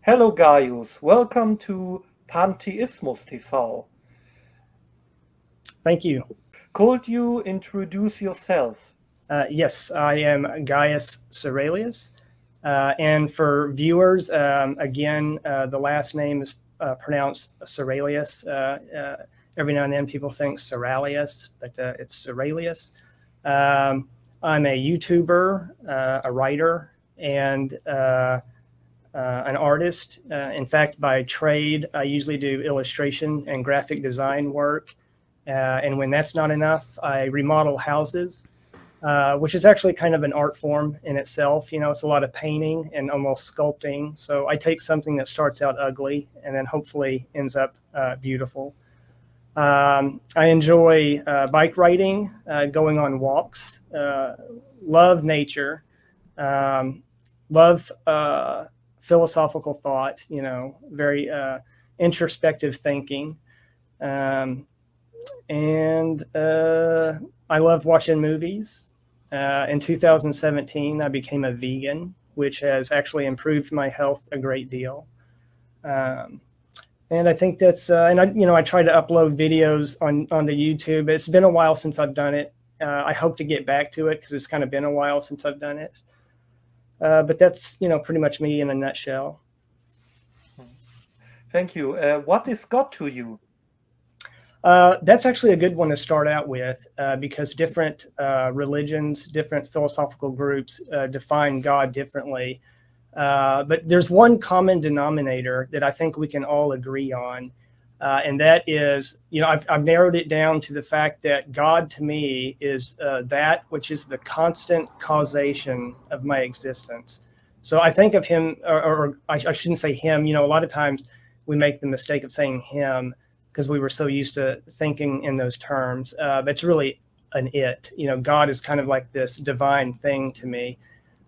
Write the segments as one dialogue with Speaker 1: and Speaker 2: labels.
Speaker 1: Hello Guyus, welcome to Pantheismus TV.
Speaker 2: Thank you.
Speaker 1: Could you introduce yourself?
Speaker 2: Yes, I am Guyus Seralius. And for viewers, again, the last name is pronounced Seralius. Every now and then people think Seralius, but it's Seralius. I'm a YouTuber, a writer, and an artist. In fact, by trade, I usually do illustration and graphic design work. And when that's not enough, I remodel houses, which is actually kind of an art form in itself. You know, it's a lot of painting and almost sculpting. So I take something that starts out ugly and then hopefully ends up beautiful. I enjoy bike riding, going on walks, love nature, love philosophical thought, you know, very introspective thinking. And I love watching movies. In 2017, I became a vegan, which has actually improved my health a great deal. And I think that's, I try to upload videos onto YouTube. It's been a while since I've done it. I hope to get back to it because it's kind of been a while since I've done it. But that's, pretty much me in a nutshell.
Speaker 1: Thank you. What is God to you?
Speaker 2: That's actually a good one to start out with because different religions, different philosophical groups define God differently. But there's one common denominator that I think we can all agree on. And that is, I've narrowed it down to the fact that God to me is that which is the constant causation of my existence. So I think of him, or I shouldn't say him, a lot of times we make the mistake of saying him because we were so used to thinking in those terms. But it's really an it. God is kind of like this divine thing to me.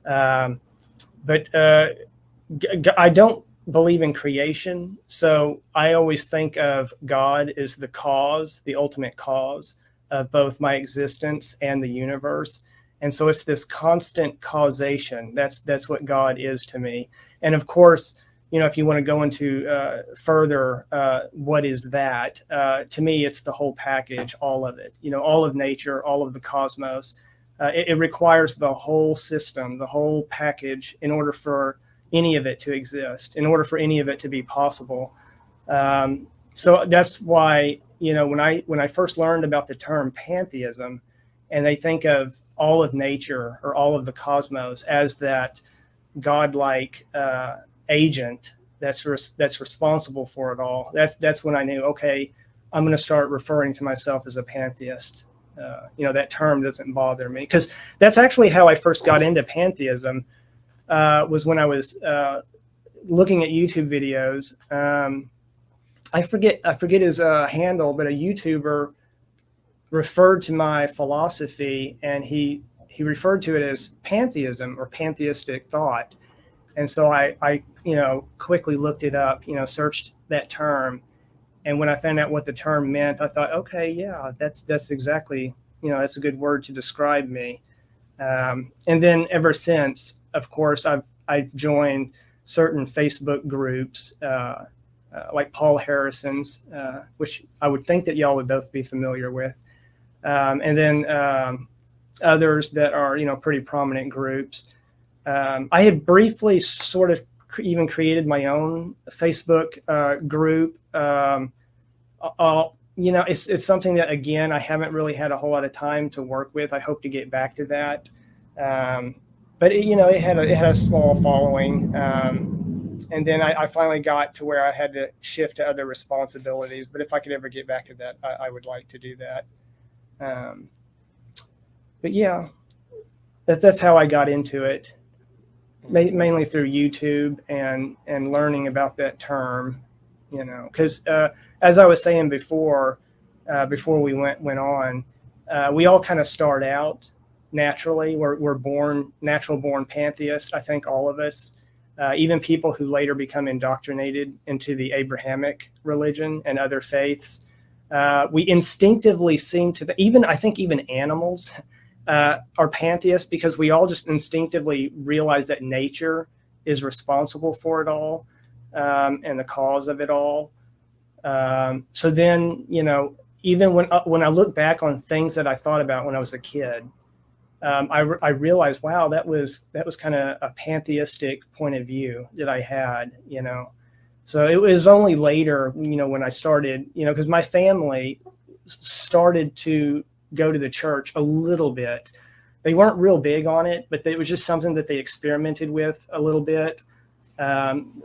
Speaker 2: But I don't believe in creation. So I always think of God as the cause, the ultimate cause of both my existence and the universe. And so it's this constant causation. That's what God is to me. And of course, if you want to go into further, what is that? To me, it's the whole package, all of it, all of nature, all of the cosmos. It requires the whole system, the whole package in order for any of it to exist, in order for any of it to be possible. So that's why, when I first learned about the term pantheism, and they think of all of nature or all of the cosmos as that godlike agent that's responsible for it all, that's when I knew, okay, I'm going to start referring to myself as a pantheist. That term doesn't bother me because that's actually how I first got into pantheism. Was when I was looking at YouTube videos. I forget his handle, but a YouTuber referred to my philosophy, and he referred to it as pantheism or pantheistic thought. And so I quickly looked it up, searched that term, and when I found out what the term meant, I thought, okay, yeah, that's exactly, that's a good word to describe me. And then ever since, of course, I've joined certain Facebook groups, like Paul Harrison's, which I would think that y'all would both be familiar with. And then others that are, pretty prominent groups. I had briefly sort of even created my own Facebook group. It's something that, again, I haven't really had a whole lot of time to work with. I hope to get back to that. But it had a small following, and then I finally got to where I had to shift to other responsibilities. But if I could ever get back to that, I would like to do that. But yeah, that's how I got into it, mainly through YouTube and learning about that term. Because as I was saying before we went on, we all kind of start out naturally. We're natural born pantheists. I think all of us, even people who later become indoctrinated into the Abrahamic religion and other faiths, we instinctively seem to, I think even animals are pantheists because we all just instinctively realize that nature is responsible for it all. and the cause of it all. So then, even when I look back on things that I thought about when I was a kid, I realized, wow, that was kind of a pantheistic point of view that I had, So it was only later, when I started, because my family started to go to the church a little bit. They weren't real big on it, but it was just something that they experimented with a little bit,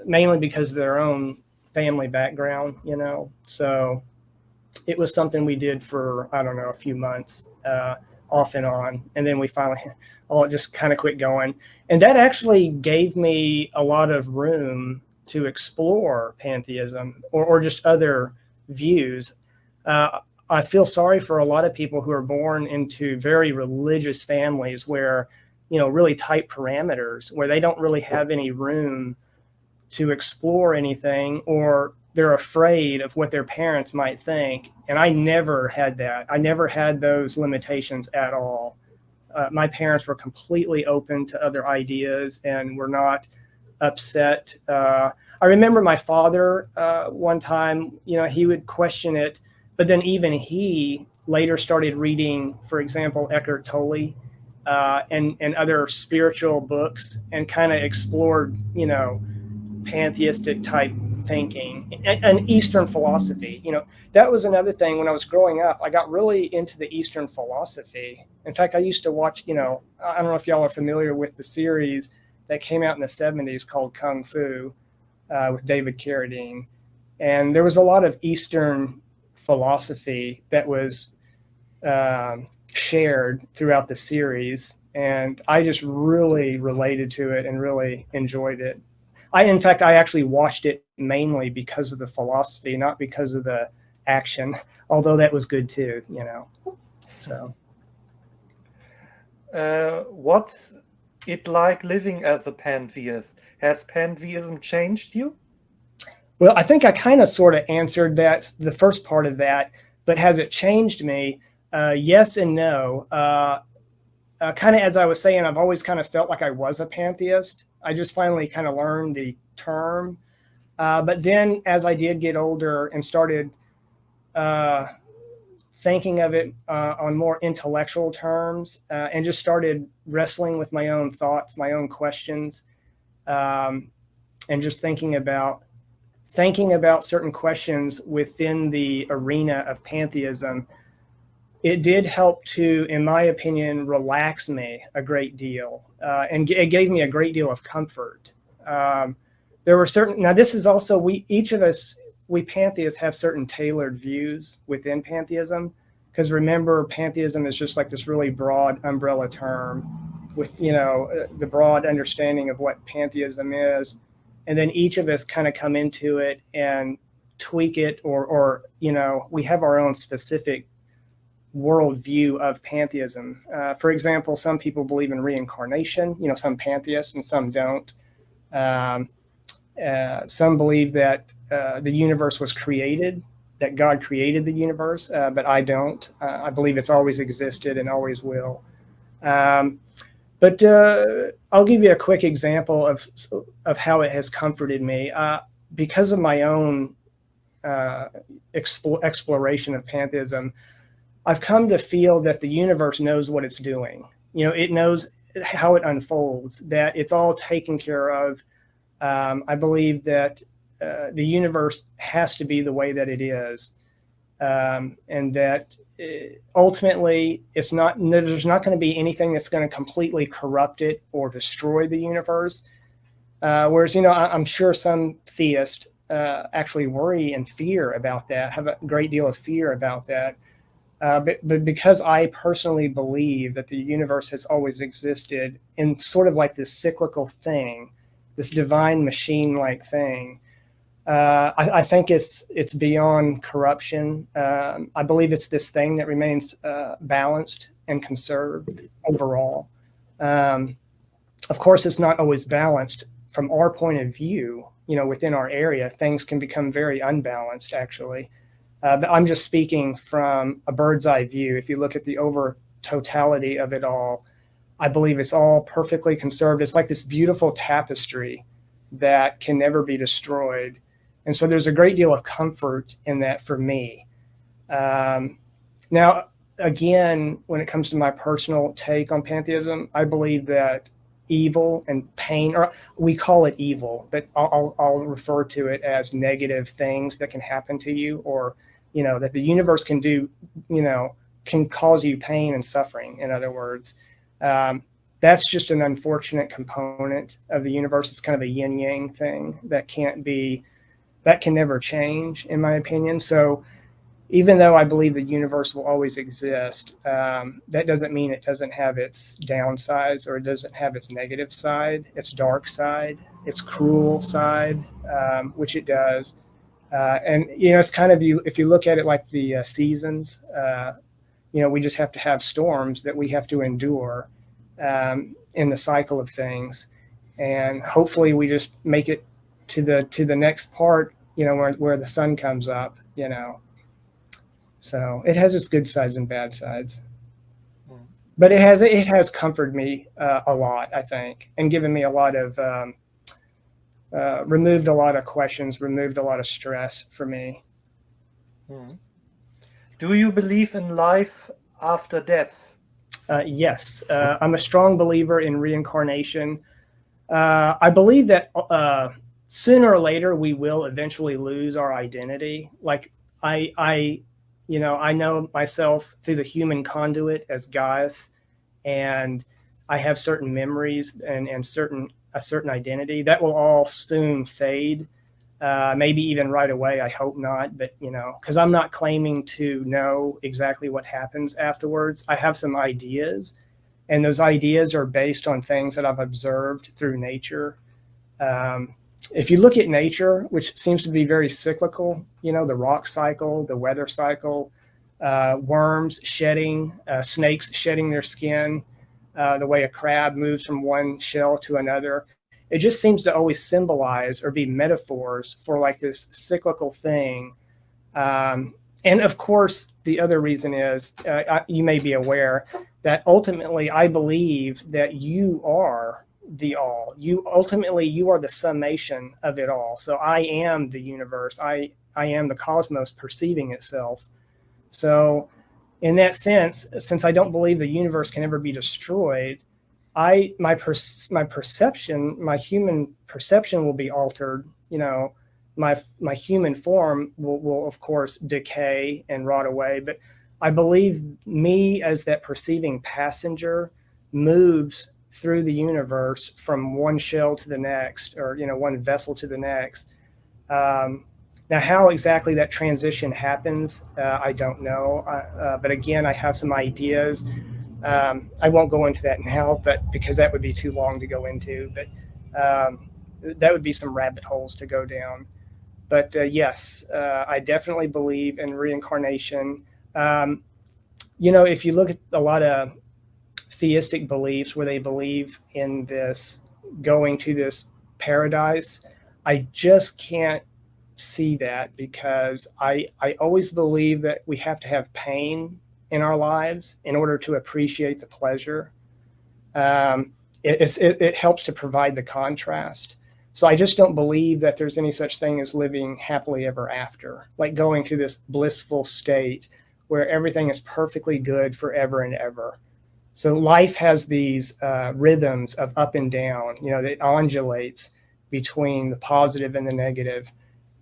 Speaker 2: mainly because of their own family background, So it was something we did for, I don't know, a few months, off and on. And then we finally all just kind of quit going. And that actually gave me a lot of room to explore pantheism or just other views. I feel sorry for a lot of people who are born into very religious families where, really tight parameters, where they don't really have any room to explore anything, or they're afraid of what their parents might think. And I never had that. I never had those limitations at all. My parents were completely open to other ideas and were not upset. I remember my father one time, he would question it, but then even he later started reading, for example, Eckhart Tolle and other spiritual books, and kind of explored, pantheistic type thinking and Eastern philosophy. That was another thing. When I was growing up, I got really into the Eastern philosophy. In fact, I used to watch, I don't know if y'all are familiar with the series that came out in the 70s called Kung Fu with David Carradine. And there was a lot of Eastern philosophy that was shared throughout the series. And I just really related to it and really enjoyed it. In fact, I actually watched it mainly because of the philosophy, not because of the action, although that was good too, So.
Speaker 1: What's it like living as a pantheist? Has pantheism changed you?
Speaker 2: Well, I think I kind of sort of answered that, the first part of that, but has it changed me? Yes and no. Kind of as I was saying, I've always kind of felt like I was a pantheist. I just finally kind of learned the term. But then as I did get older and started thinking of it on more intellectual terms, and just started wrestling with my own thoughts, my own questions, and just thinking about certain questions within the arena of pantheism, it did help to, in my opinion, relax me a great deal, and it gave me a great deal of comfort. There were certain, now this is also, each of us, we pantheists have certain tailored views within pantheism, because remember, pantheism is just like this really broad umbrella term with, the broad understanding of what pantheism is. And then each of us kind of come into it and tweak it, or we have our own specific worldview of pantheism. For example, some people believe in reincarnation, some pantheists, and some don't. Some believe that the universe was created, that God created the universe, but I don't. I believe it's always existed and always will. But I'll give you a quick example of how it has comforted me. Because of my own exploration of pantheism, I've come to feel that the universe knows what it's doing. It knows how it unfolds, that it's all taken care of. I believe that the universe has to be the way that it is, and that ultimately there's not going to be anything that's going to completely corrupt it or destroy the universe. Whereas, I'm sure some theists actually worry and fear about that, have a great deal of fear about that. But because I personally believe that the universe has always existed in sort of like this cyclical thing, this divine machine-like thing, I think it's beyond corruption. I believe it's this thing that remains balanced and conserved overall. Of course, it's not always balanced from our point of view. Within our area, things can become very unbalanced, actually. But I'm just speaking from a bird's eye view. If you look at the over totality of it all, I believe it's all perfectly conserved. It's like this beautiful tapestry that can never be destroyed. And so there's a great deal of comfort in that for me. Now, again, when it comes to my personal take on pantheism, I believe that evil and pain, or we call it evil, but I'll refer to it as negative things that can happen to you, or, you know, that the universe can do, you know, can cause you pain and suffering, in other words. That's just an unfortunate component of the universe. It's kind of a yin-yang thing that can never change, in my opinion. So even though I believe the universe will always exist, that doesn't mean it doesn't have its downsides, or it doesn't have its negative side, its dark side, its cruel side, which it does. And, you know, it's kind of, if you look at it like the seasons, you know, we just have to have storms that we have to endure in the cycle of things. And hopefully we just make it to the next part, you know, where the sun comes up, you know. So it has its good sides and bad sides, but it has comforted me a lot, I think, and given me a lot of removed a lot of questions, removed a lot of stress for me.
Speaker 1: Do you believe in life after death?
Speaker 2: Yes, I'm a strong believer in reincarnation. I believe that sooner or later we will eventually lose our identity. Like you know, I know myself through the human conduit as Guyus, and I have certain memories and a certain identity that will all soon fade. Maybe even right away. I hope not, but, you know, because I'm not claiming to know exactly what happens afterwards. I have some ideas, and those ideas are based on things that I've observed through nature. If you look at nature, which seems to be very cyclical, you know, the rock cycle, the weather cycle, worms shedding, snakes shedding their skin, the way a crab moves from one shell to another, it just seems to always symbolize or be metaphors for like this cyclical thing. And of course, the other reason is, you may be aware that ultimately I believe that you are the all. You are the summation of it all. So I am the universe. I am the cosmos perceiving itself. So in that sense, since I don't believe the universe can ever be destroyed, my perception, my human perception will be altered. You know, my human form will of course decay and rot away. But I believe me as that perceiving passenger moves through the universe from one shell to the next, or, you know, one vessel to the next. Now, how exactly that transition happens, I don't know. But again, I have some ideas. I won't go into that now, but because that would be too long to go into. But that would be some rabbit holes to go down. But yes, I definitely believe in reincarnation. You know, if you look at a lot of theistic beliefs where they believe in this going to this paradise, I just can't see that, because I always believe that we have to have pain in our lives in order to appreciate the pleasure. It helps to provide the contrast. So I just don't believe that there's any such thing as living happily ever after, like going to this blissful state where everything is perfectly good forever and ever. So life has these rhythms of up and down, you know, that undulates between the positive and the negative.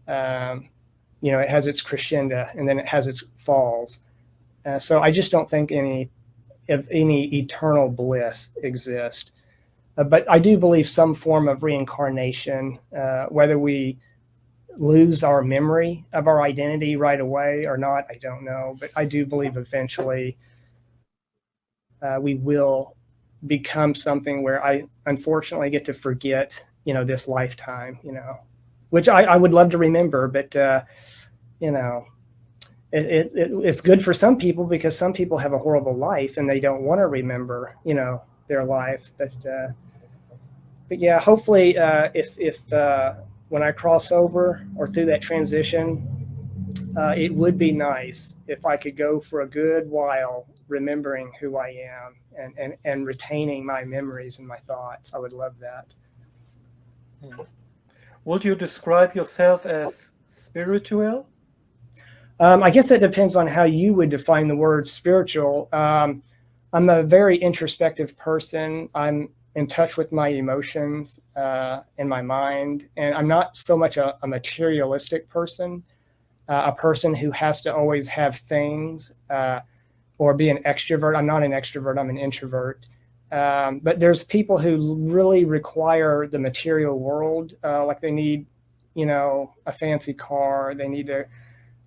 Speaker 2: You know, it has its crescendo and then it has its falls. So I just don't think any eternal bliss exists. But I do believe some form of reincarnation, whether we lose our memory of our identity right away or not, I don't know. But I do believe eventually we will become something where I unfortunately get to forget, you know, this lifetime, you know, which I would love to remember. But, you know, it's good for some people, because some people have a horrible life and they don't want to remember, you know, their life. But yeah, hopefully if when I cross over or through that transition, it would be nice if I could go for a good while remembering who I am and retaining my memories and my thoughts. I would love that.
Speaker 1: Would you describe yourself as spiritual?
Speaker 2: I guess that depends on how you would define the word spiritual. I'm a very introspective person. I'm in touch with my emotions and my mind, and I'm not so much a materialistic person, a person who has to always have things or be an extrovert. I'm not an extrovert, I'm an introvert. But there's people who really require the material world, like they need, a fancy car, they need to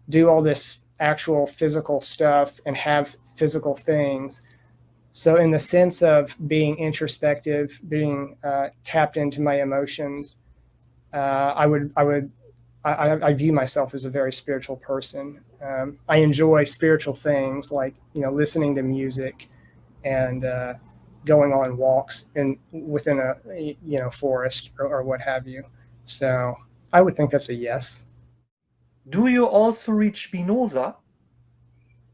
Speaker 2: do all this actual physical stuff and have physical things. So in the sense of being introspective, being tapped into my emotions, I view myself as a very spiritual person. I enjoy spiritual things like, listening to music and going on walks within a forest or what have you. So I would think that's a yes.
Speaker 1: Do you also read Spinoza?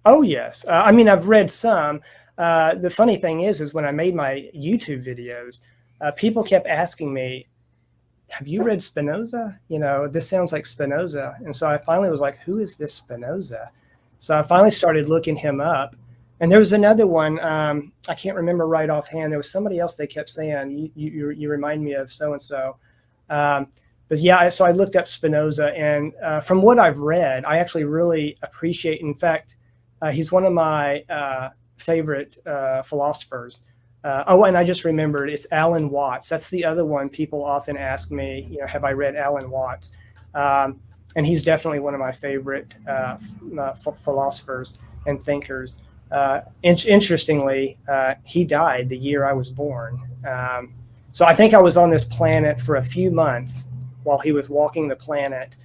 Speaker 2: Oh, yes. I've read some. The funny thing is when I made my YouTube videos, people kept asking me, have you read Spinoza? This sounds like Spinoza. And so I finally was like, who is this Spinoza? So I finally started looking him up. And there was another one, I can't remember right offhand. There was somebody else they kept saying, you remind me of so-and-so. But yeah, so I looked up Spinoza, and from what I've read, I actually really appreciate, in fact, he's one of my favorite philosophers. And I just remembered, it's Alan Watts. That's the other one people often ask me, have I read Alan Watts? And he's definitely one of my favorite philosophers and thinkers. Interestingly, he died the year I was born. So I think I was on this planet for a few months while he was walking the planet,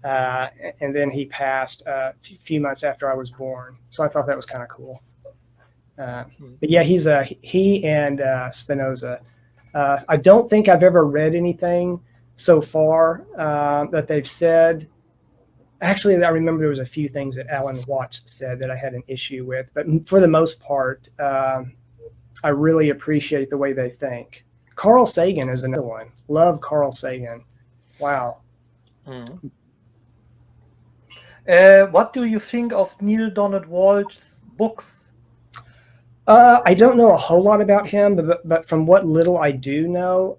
Speaker 2: and then he passed a few months after I was born. So I thought that was kind of cool. But yeah, he and Spinoza. I don't think I've ever read anything so far that they've said. Actually, I remember there was a few things that Alan Watts said that I had an issue with, but for the most part, I really appreciate the way they think. Carl Sagan is another one. Love Carl Sagan. Wow.
Speaker 1: What do you think of Neale Donald Walsch's books?
Speaker 2: I don't know a whole lot about him, but from what little I do know,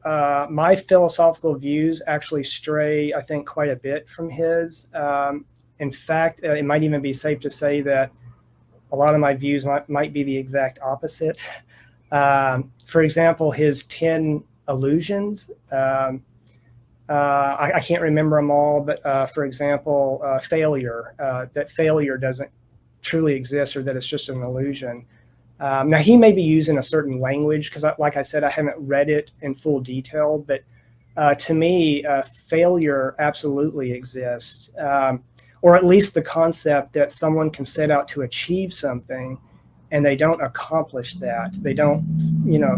Speaker 2: my philosophical views actually stray, I think, quite a bit from his. In fact, it might even be safe to say that a lot of my views might be the exact opposite. For example, his 10 illusions, I can't remember them all, but for example, failure, that failure doesn't truly exist, or that it's just an illusion. Now, he may be using a certain language because, like I said, I haven't read it in full detail, but to me, failure absolutely exists, or at least the concept that someone can set out to achieve something and they don't accomplish that. They don't,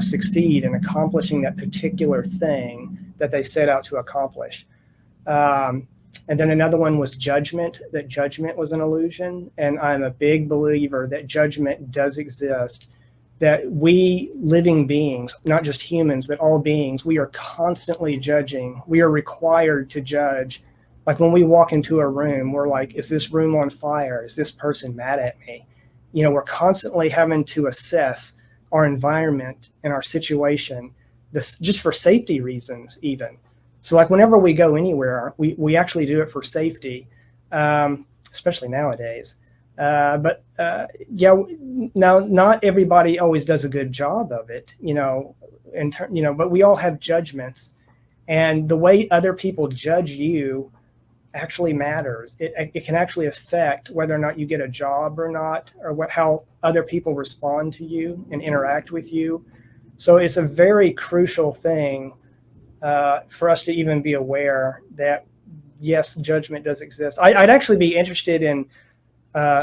Speaker 2: succeed in accomplishing that particular thing that they set out to accomplish. And then another one was judgment, that judgment was an illusion. And I'm a big believer that judgment does exist, that we living beings, not just humans, but all beings, we are constantly judging. We are required to judge. Like when we walk into a room, we're like, is this room on fire? Is this person mad at me? We're constantly having to assess our environment and our situation, this just for safety reasons even. So like whenever we go anywhere, we actually do it for safety, especially nowadays. But now not everybody always does a good job of it, but we all have judgments, and the way other people judge you actually matters. It can actually affect whether or not you get a job or not, or how other people respond to you and interact with you. So it's a very crucial thing for us to even be aware that, yes, judgment does exist. I'd actually be interested in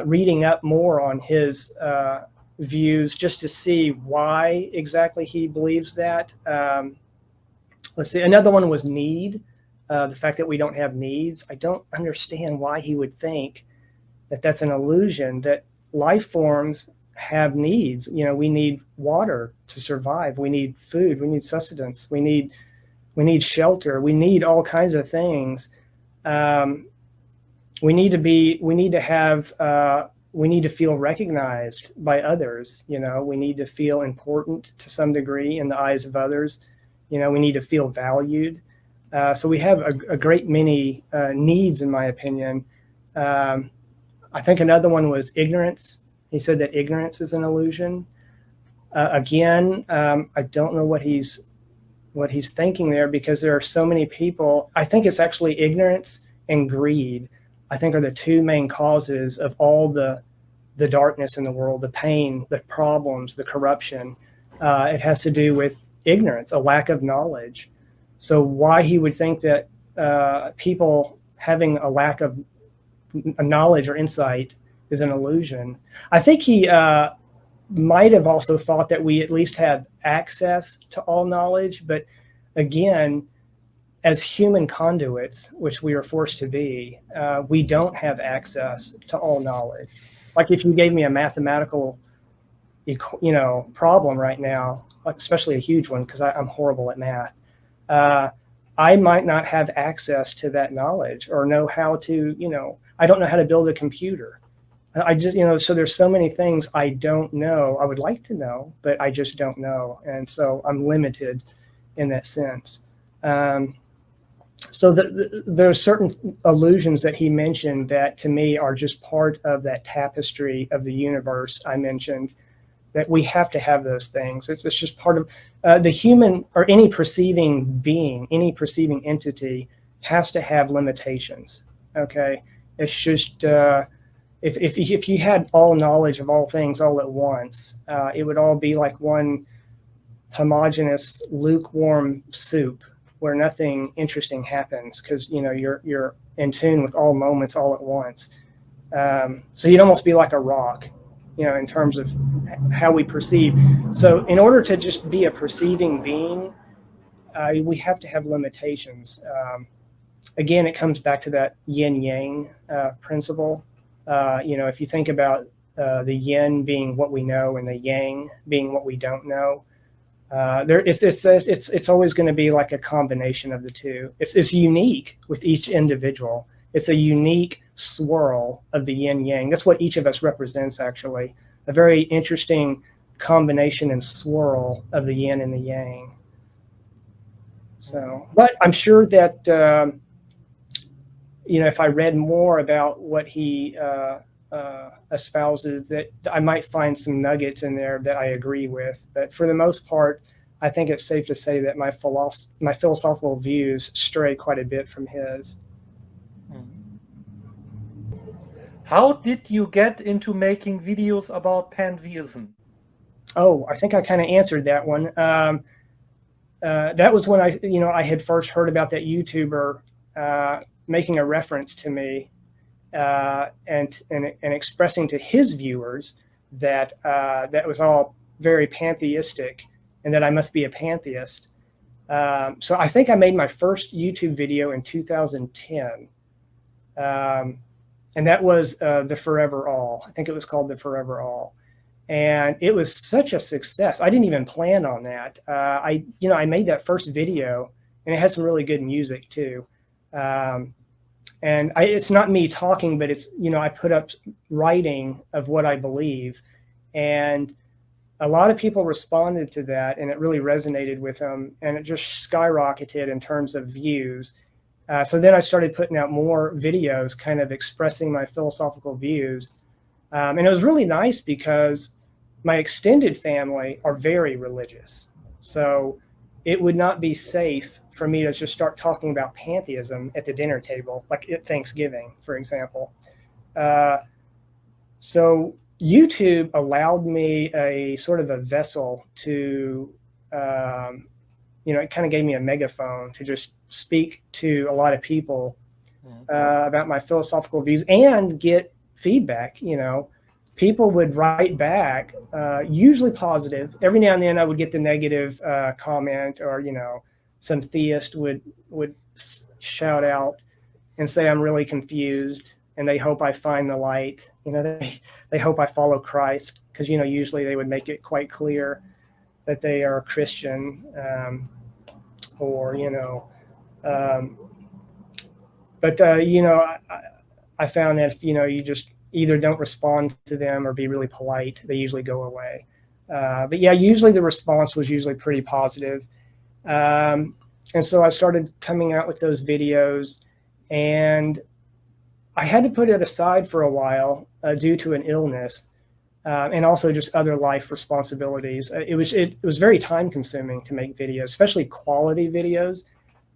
Speaker 2: reading up more on his views just to see why exactly he believes that. Let's see, another one was need, the fact that we don't have needs. I don't understand why he would think that that's an illusion, that life forms have needs. We need water to survive. We need food. We need sustenance. We need We need shelter. We need all kinds of things. We need to feel recognized by others. We need to feel important to some degree in the eyes of others. We need to feel valued. So we have a great many needs, in my opinion. I think another one was ignorance. He said that ignorance is an illusion. Again, I don't know what he's thinking there, because there are so many people. I think it's actually ignorance and greed, I think, are the two main causes of all the darkness in the world, the pain, the problems, the corruption. It has to do with ignorance, a lack of knowledge. So why he would think that people having a lack of knowledge or insight is an illusion. I think he might have also thought that we at least had access to all knowledge, but again, as human conduits, which we are forced to be, we don't have access to all knowledge. Like if you gave me a mathematical, problem right now, like especially a huge one, because I'm horrible at math, I might not have access to that knowledge or know how to, I don't know how to build a computer. I just, so there's so many things I don't know. I would like to know, but I just don't know. And so I'm limited in that sense. So there are certain illusions that he mentioned that to me are just part of that tapestry of the universe I mentioned, that we have to have those things. It's just part of the human, or any perceiving being, any perceiving entity has to have limitations. Okay. It's just, if you had all knowledge of all things all at once, it would all be like one homogeneous, lukewarm soup where nothing interesting happens, because you're in tune with all moments all at once. So you'd almost be like a rock, in terms of how we perceive. So in order to just be a perceiving being, we have to have limitations. Again, it comes back to that yin-yang principle. If you think about the yin being what we know and the yang being what we don't know, it's always going to be like a combination of the two. It's unique with each individual. It's a unique swirl of the yin yang. That's what each of us represents, actually. A very interesting combination and swirl of the yin and the yang. So, but I'm sure that if I read more about what he espouses, that I might find some nuggets in there that I agree with. But for the most part, I think it's safe to say that my philosophical views stray quite a bit from his.
Speaker 1: How did you get into making videos about pantheism?
Speaker 2: Oh, I think I kind of answered that one. That was when I had first heard about that YouTuber making a reference to me and expressing to his viewers that that was all very pantheistic and that I must be a pantheist. So I think I made my first YouTube video in 2010. And that was The Forever All. I think it was called The Forever All. And it was such a success. I didn't even plan on that. I made that first video, and it had some really good music too. And it's not me talking, but it's, I put up writing of what I believe. And a lot of people responded to that, and it really resonated with them. And it just skyrocketed in terms of views. So then I started putting out more videos kind of expressing my philosophical views. And it was really nice because my extended family are very religious. So it would not be safe for me to just start talking about pantheism at the dinner table, like at Thanksgiving, for example. So YouTube allowed me a sort of a vessel to, it kind of gave me a megaphone to just speak to a lot of people about my philosophical views and get feedback. People would write back, usually positive. Every now and then I would get the negative comment, or, some theist would shout out and say, I'm really confused, and they hope I find the light. They hope I follow Christ, because, usually they would make it quite clear that they are a Christian. or, but I found that if, you just either don't respond to them or be really polite, they usually go away. But yeah, usually the response was usually pretty positive. And so I started coming out with those videos, and I had to put it aside for a while due to an illness, and also just other life responsibilities. It was very time consuming to make videos, especially quality videos.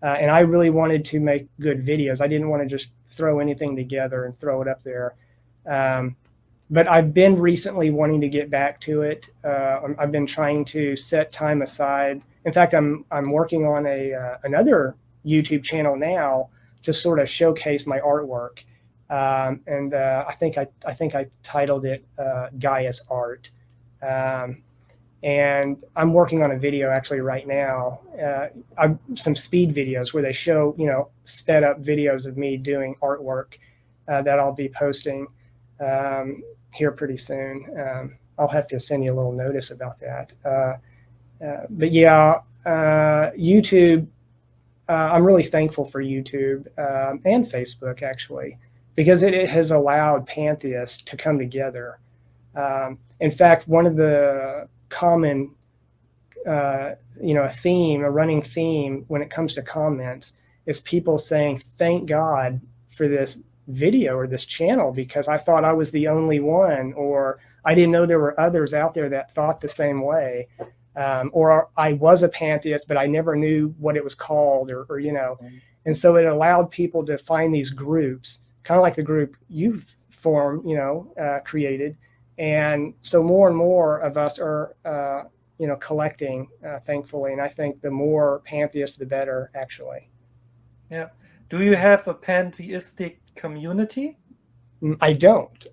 Speaker 2: And I really wanted to make good videos. I didn't want to just throw anything together and throw it up there. But I've been recently wanting to get back to it. I've been trying to set time aside. In fact, I'm working on another YouTube channel now to sort of showcase my artwork. And I think I titled it Guyus Art. And I'm working on a video actually right now, some speed videos where they show, sped up videos of me doing artwork that I'll be posting here pretty soon. I'll have to send you a little notice about that. But yeah, YouTube, I'm really thankful for YouTube and Facebook actually, because it has allowed pantheists to come together. In fact, one of the common, a running theme when it comes to comments is people saying, thank God for this video or this channel, because I thought I was the only one, or I didn't know there were others out there that thought the same way. Or I was a pantheist, but I never knew what it was called, or. And so it allowed people to find these groups, kind of like the group you've formed, created. And so more and more of us are, collecting, thankfully. And I think the more pantheists, the better, actually.
Speaker 1: Yeah. Do you have a pantheistic community?
Speaker 2: I don't.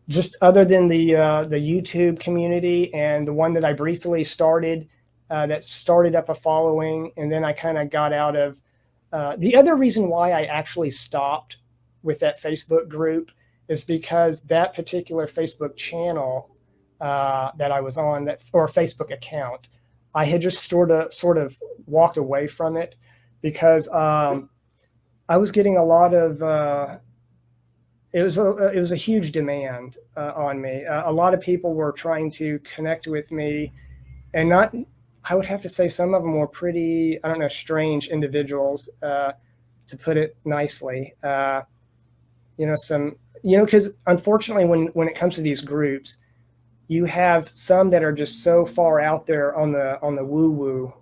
Speaker 2: Just other than the YouTube community and the one that I briefly started, that started up a following, and then I kind of got out of. The other reason why I actually stopped with that Facebook group is because that particular Facebook channel that I was on, or Facebook account, I had just sort of walked away from it because I was getting a lot of. It was a huge demand on me. A lot of people were trying to connect with me, and not. I would have to say some of them were pretty, strange individuals, to put it nicely. Because unfortunately, when it comes to these groups, you have some that are just so far out there on the woo-woo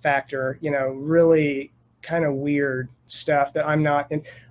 Speaker 2: factor, really kind of weird stuff that I'm not.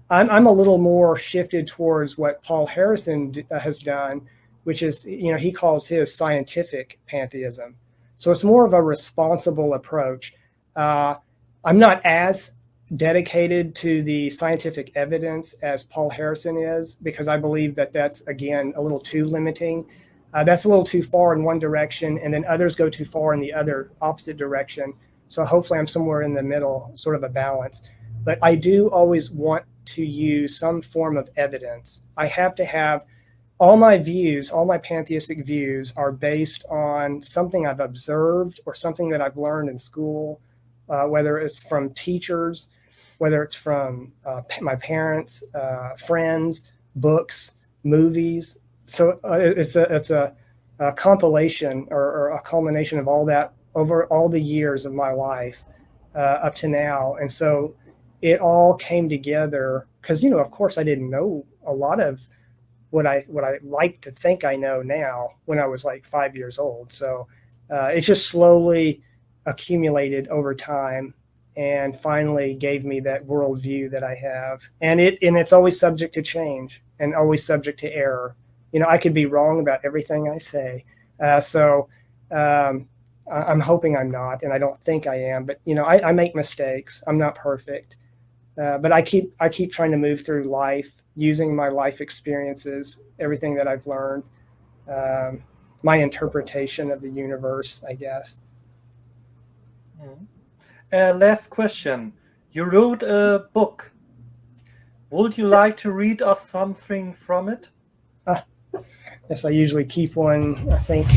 Speaker 2: I'm a little more shifted towards what Paul Harrison has done, which is, he calls his scientific pantheism. So it's more of a responsible approach. I'm not as dedicated to the scientific evidence as Paul Harrison is, because I believe that that's, again, a little too limiting. That's a little too far in one direction, and then others go too far in the other opposite direction. So hopefully I'm somewhere in the middle, sort of a balance. But I do always want to use some form of evidence. I have to have all my views, all my pantheistic views are based on something I've observed or something that I've learned in school, whether it's from teachers, whether it's from my parents, friends, books, movies. So it's a compilation or a culmination of all that over all the years of my life up to now. And so it all came together because, of course I didn't know a lot of what I like to think I know now when I was like 5 years old. So it just slowly accumulated over time and finally gave me that worldview that I have. And it's always subject to change and always subject to error. I could be wrong about everything I say. So I'm hoping I'm not, and I don't think I am, but I make mistakes. I'm not perfect. But I keep trying to move through life using my life experiences, everything that I've learned, my interpretation of the universe, I guess.
Speaker 1: Last question. You wrote a book. Would you like to read us something from it?
Speaker 2: Yes, I usually keep one, I think.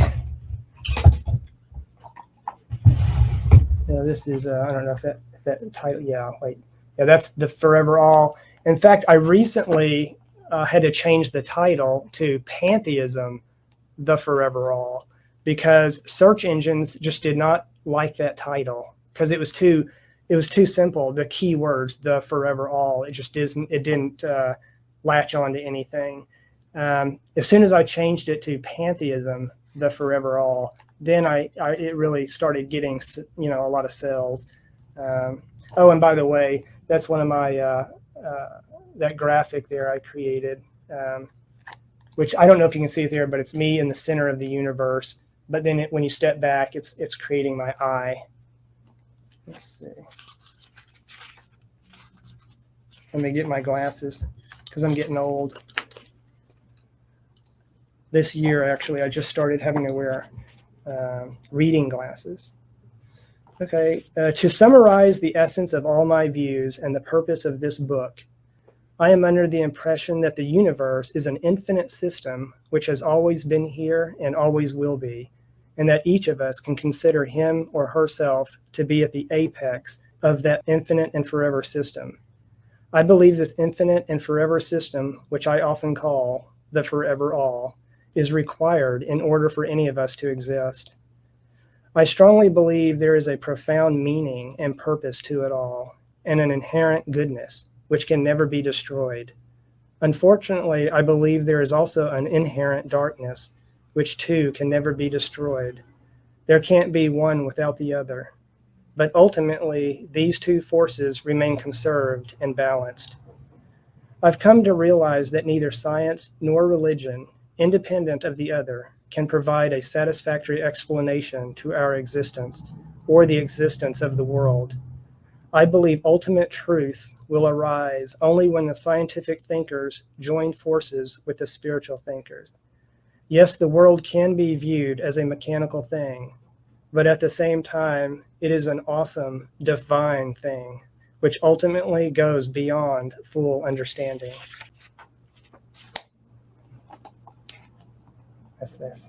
Speaker 2: this is, I don't know if that title, yeah, wait. Yeah, that's the Forever All. In fact, I recently had to change the title to Pantheism, the Forever All, because search engines just did not like that title because it was too simple. The keywords, the Forever All, it didn't latch on to anything. As soon as I changed it to Pantheism, the Forever All, then it really started getting, a lot of sales. Oh, and by the way, that's one of my that graphic there I created, which I don't know if you can see it there, but it's me in the center of the universe. But then when you step back, it's creating my eye. Let's see. Let me get my glasses because I'm getting old. This year, actually, I just started having to wear reading glasses. Okay, to summarize the essence of all my views and the purpose of this book, I am under the impression that the universe is an infinite system which has always been here and always will be, and that each of us can consider him or herself to be at the apex of that infinite and forever system. I believe this infinite and forever system, which I often call the Forever All, is required in order for any of us to exist. I strongly believe there is a profound meaning and purpose to it all, and an inherent goodness which can never be destroyed. Unfortunately, I believe there is also an inherent darkness which too can never be destroyed. There can't be one without the other. But ultimately, these two forces remain conserved and balanced. I've come to realize that neither science nor religion, independent of the other, can provide a satisfactory explanation to our existence or the existence of the world. I believe ultimate truth will arise only when the scientific thinkers join forces with the spiritual thinkers. Yes, the world can be viewed as a mechanical thing, but at the same time, it is an awesome, divine thing, which ultimately goes beyond full understanding. That's this.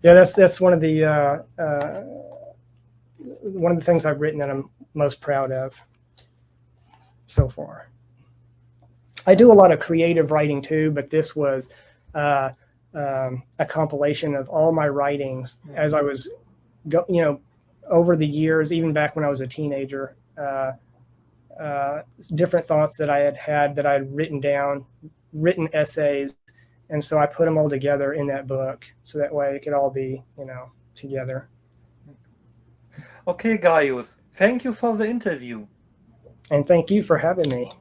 Speaker 2: Yeah, that's one of the things I've written that I'm most proud of so far. I do a lot of creative writing too, but this was a compilation of all my writings as I was, over the years, even back when I was a teenager. Different thoughts that I had that I had written down, written essays, and so I put them all together in that book, so that way it could all be, together.
Speaker 1: Okay, Guyus, thank you for the interview.
Speaker 2: And thank you for having me.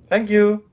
Speaker 1: Thank you.